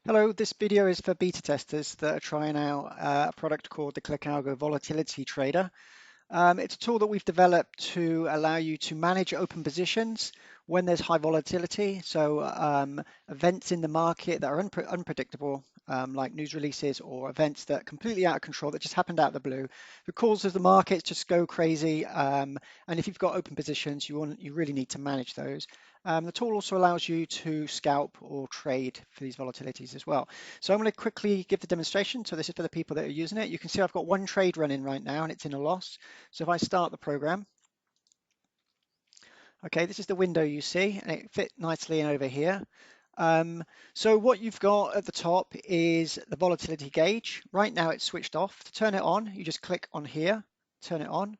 Hello, this video is for beta testers that are trying out a product called the ClickAlgo Volatility Trader. It's a tool that we've developed to allow you to manage open positions when there's high volatility. So events in the market that are unpredictable, like news releases or events that are completely out of control that just happened out of the blue, that causes the markets just go crazy. And if you've got open positions, you really need to manage those. The tool also allows you to scalp or trade for these volatilities as well. So I'm going to quickly give the demonstration. So this is for the people that are using it. You can see I've got one trade running right now and it's in a loss. So if I start the program, okay, this is the window you see, and it fit nicely in over here. So what you've got at the top is the volatility gauge. Right now it's switched off. To turn it on, you just click on here, turn it on.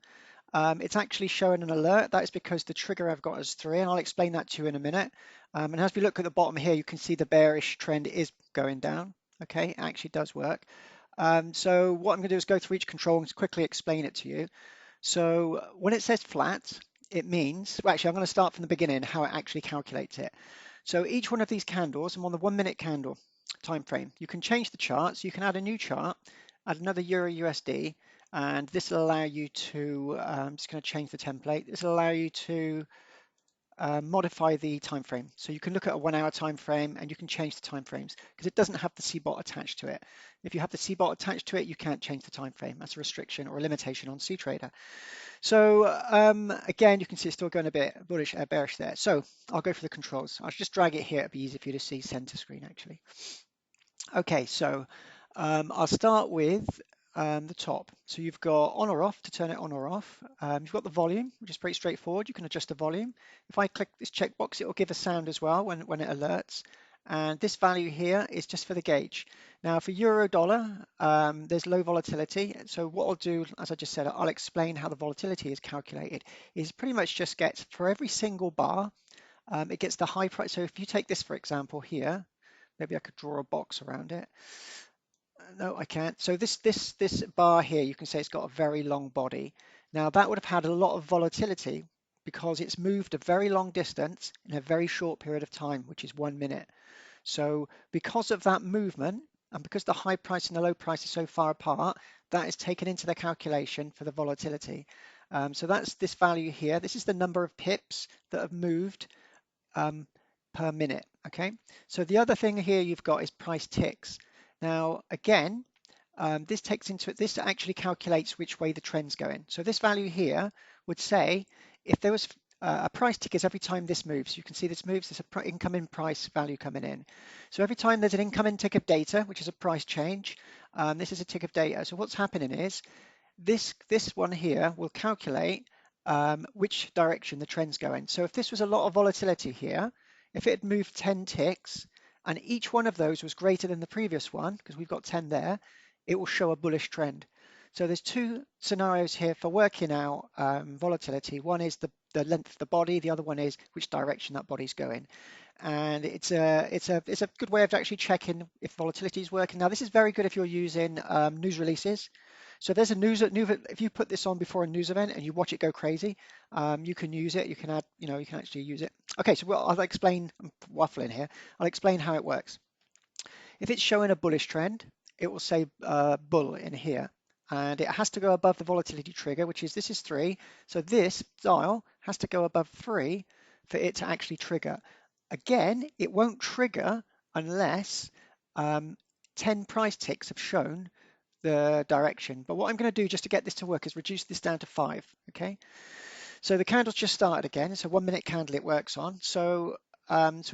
It's actually showing an alert. That is because the trigger I've got is 3, and I'll explain that to you in a minute. And as we look at the bottom here, you can see the bearish trend is going down. Okay, it actually does work. So what I'm going to do is go through each control and quickly explain it to you. So when it says flat, it means, well, actually, I'm going to start from the beginning, how it actually calculates it. So each one of these candles, I'm on the 1 minute candle time frame. You can change the chart, so you can add a new chart, add another Euro USD, and this will allow you to, I'm just going to change the template. This will allow you to modify the time frame. So you can look at a 1 hour time frame and you can change the time frames because it doesn't have the cbot attached to it. If you have the cbot attached to it, you can't change the time frame. That's a restriction or a limitation on cTrader. So again, you can see it's still going a bit bullish, bearish there. So I'll go for the controls. I'll just drag it here. It'll be easy for you to see center screen actually. Okay, so I'll start with the top. So you've got on or off to turn it on or off. You've got the volume, which is pretty straightforward. You can adjust the volume. If I click this checkbox, it will give a sound as well when it alerts. And this value here is just for the gauge. Now for euro dollar, there's low volatility. So what I'll do, as I just said, I'll explain how the volatility is calculated. Is pretty much just gets for every single bar, it gets the high price. So if you take this, for example, here, maybe I could draw a box around it. No, I can't. So this bar here, you can say it's got a very long body. Now that would have had a lot of volatility because it's moved a very long distance in a very short period of time, which is 1 minute. So because of that movement, and because the high price and the low price are so far apart, that is taken into the calculation for the volatility. So that's this value here. This is the number of pips that have moved per minute. Okay. So the other thing here you've got is price ticks. Now again, this actually calculates which way the trend's going. So this value here would say if there was a price tick is every time this moves. You can see this moves, there's an incoming price value coming in. So every time there's an incoming tick of data, which is a price change, this is a tick of data. So what's happening is this one here will calculate which direction the trend's going. So if this was a lot of volatility here, if it had moved 10 ticks and each one of those was greater than the previous one, because we've got 10 there, it will show a bullish trend. So there's two scenarios here for working out volatility. One is the length of the body, the other one is which direction that body's going. And it's a good way of actually checking if volatility is working. Now this is very good if you're using news releases. So there's a if you put this on before a news event and you watch it go crazy, you can use it. You can add, you can actually use it. Okay, so I'll explain. I'm waffling here. I'll explain how it works. If it's showing a bullish trend, it will say bull in here, and it has to go above the volatility trigger, which is this is 3. So this dial has to go above 3 for it to actually trigger. Again, it won't trigger unless 10 price ticks have shown the direction. But what I'm going to do just to get this to work is reduce this down to 5. Okay, so the candle's just started again. It's a 1 minute candle it works on. So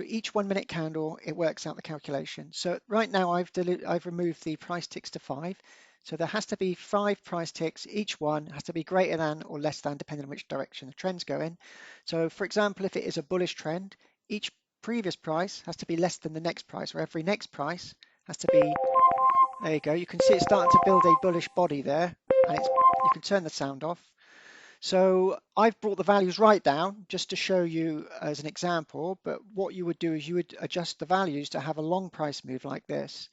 each 1 minute candle, it works out the calculation. So right now I've removed the price ticks to 5. So there has to be 5 price ticks. Each one has to be greater than or less than, depending on which direction the trend's going. So for example, if it is a bullish trend, each previous price has to be less than the next price, or every next price has to be, there you go. You can see it's starting to build a bullish body there, and you can turn the sound off. So I've brought the values right down just to show you as an example, but what you would do is you would adjust the values to have a long price move like this.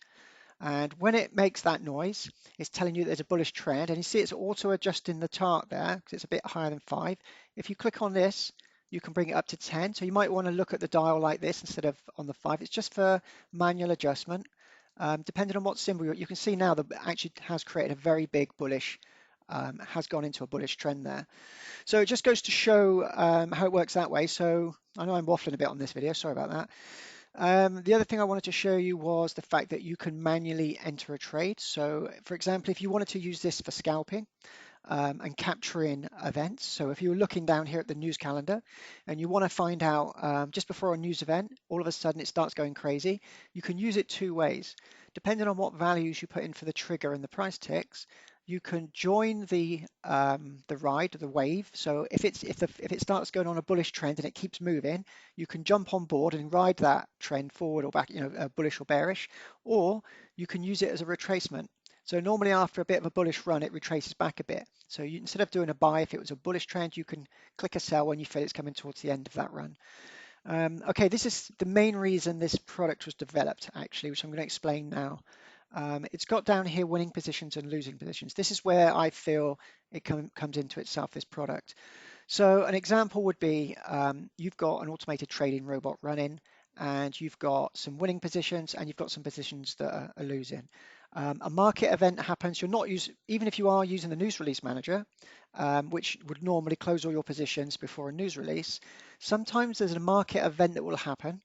And when it makes that noise, it's telling you there's a bullish trend, and you see it's auto adjusting the chart there because it's a bit higher than 5. If you click on this, you can bring it up to 10. So you might want to look at the dial like this instead of on the 5. It's just for manual adjustment. Depending on what symbol you can see now, that actually has created a very big bullish, has gone into a bullish trend there. So it just goes to show how it works that way. So I know I'm waffling a bit on this video, sorry about that. The other thing I wanted to show you was the fact that you can manually enter a trade. So for example, if you wanted to use this for scalping, and capturing events. So if you're looking down here at the news calendar and you want to find out just before a news event, all of a sudden it starts going crazy, you can use it two ways. Depending on what values you put in for the trigger and the price ticks, you can join the ride, the wave. So if it starts going on a bullish trend and it keeps moving, you can jump on board and ride that trend forward or back, bullish or bearish, or you can use it as a retracement. So normally after a bit of a bullish run, it retraces back a bit. So instead of doing a buy, if it was a bullish trend, you can click a sell when you feel it's coming towards the end of that run. Okay, this is the main reason this product was developed, actually, which I'm going to explain now. It's got down here winning positions and losing positions. This is where I feel it comes into itself, this product. So an example would be you've got an automated trading robot running, and you've got some winning positions and you've got some positions that are losing. A market event happens, even if you are using the news release manager, which would normally close all your positions before a news release, sometimes there's a market event that will happen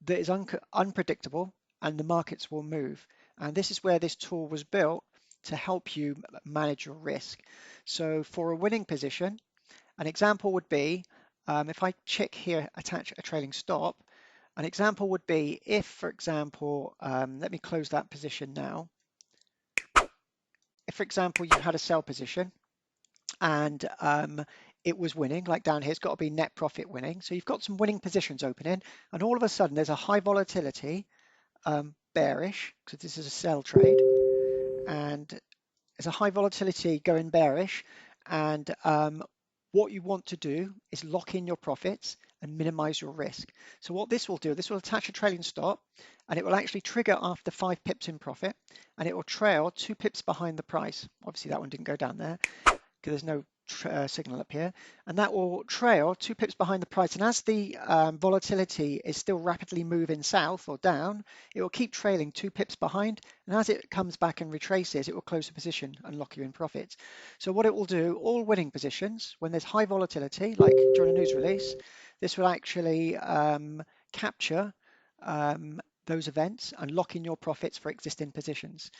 that is unpredictable and the markets will move. And this is where this tool was built to help you manage your risk. So for a winning position, an example would be, if I check here, attach a trailing stop, an example would be if, for example, let me close that position now. If, for example, you had a sell position and it was winning, like down here, it's got to be net profit winning. So you've got some winning positions opening, and all of a sudden there's a high volatility bearish, because this is a sell trade, and there's a high volatility going bearish, and what you want to do is lock in your profits and minimize your risk. So what this will do, this will attach a trailing stop, and it will actually trigger after 5 pips in profit, and it will trail 2 pips behind the price. Obviously that one didn't go down there because there's no signal up here, and that will trail 2 pips behind the price. And as the volatility is still rapidly moving south or down, it will keep trailing 2 pips behind, and as it comes back and retraces, it will close the position and lock you in profits. So what it will do, all winning positions, when there's high volatility, like during a news release, this will actually capture those events and lock in your profits for existing positions.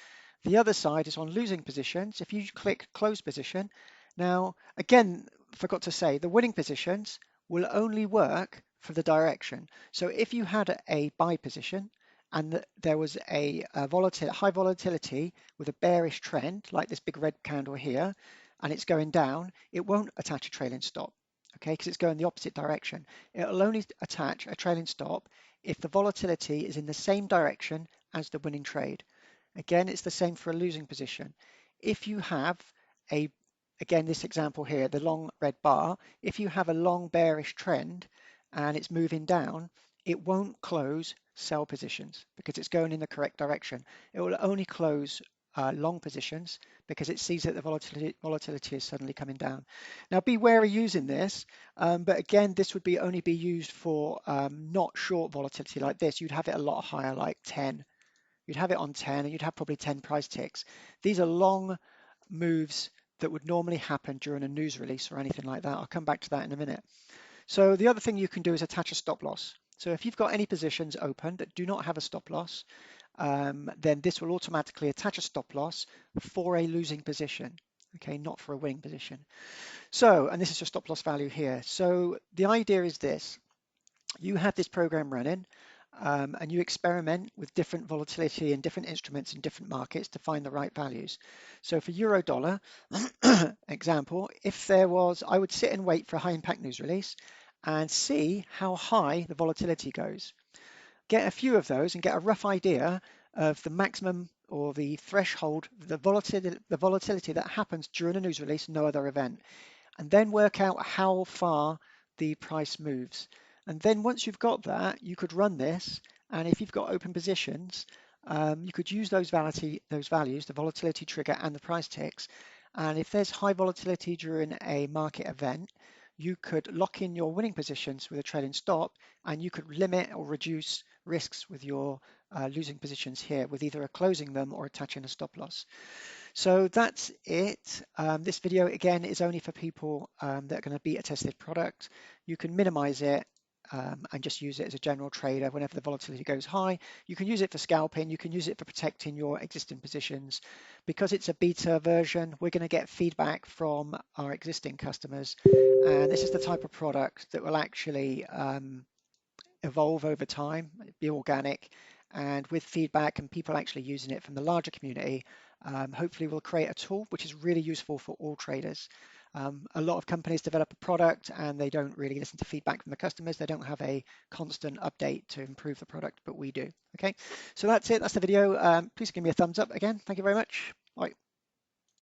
The other side is on losing positions. If you click close position, now again, forgot to say, the winning positions will only work for the direction. So if you had a buy position and there was a high volatility with a bearish trend, like this big red candle here, and it's going down, it won't attach a trailing stop, okay, because it's going the opposite direction. It'll only attach a trailing stop if the volatility is in the same direction as the winning trade. Again, it's the same for a losing position. If you have again, this example here, the long red bar, if you have a long bearish trend and it's moving down, it won't close sell positions because it's going in the correct direction. It will only close long positions because it sees that the volatility is suddenly coming down. Now be wary using this, but again, this would only be used for not short volatility like this. You'd have it a lot higher, like 10. You'd have it on 10 and you'd have probably 10 price ticks. These are long moves that would normally happen during a news release or anything like that. I'll come back to that in a minute. So the other thing you can do is attach a stop loss. So if you've got any positions open that do not have a stop loss, then this will automatically attach a stop loss for a losing position, okay, not for a winning position. So, and this is your stop loss value here. So the idea is this: you have this program running, and you experiment with different volatility and different instruments in different markets to find the right values. So for euro dollar example, if there was, I would sit and wait for a high impact news release and see how high the volatility goes. Get a few of those and get a rough idea of the maximum or the threshold, the volatility that happens during a news release, no other event, and then work out how far the price moves. And then once you've got that, you could run this, and if you've got open positions, you could use those values, the volatility trigger and the price ticks. And if there's high volatility during a market event, you could lock in your winning positions with a trailing stop, and you could limit or reduce risks with your losing positions here with either closing them or attaching a stop loss. So that's it. This video again is only for people that are going to beat a tested product. You can minimize it and just use it as a general trader whenever the volatility goes high. You can use it for scalping, you can use it for protecting your existing positions. Because it's a beta version, we're going to get feedback from our existing customers, and this is the type of product that will actually evolve over time, be organic, and with feedback and people actually using it from the larger community, hopefully we'll create a tool which is really useful for all traders. A lot of companies develop a product and they don't really listen to feedback from the customers. They don't have a constant update to improve the product, but we do. Okay, so that's it. That's the video. Please give me a thumbs up again. Thank you very much. Bye.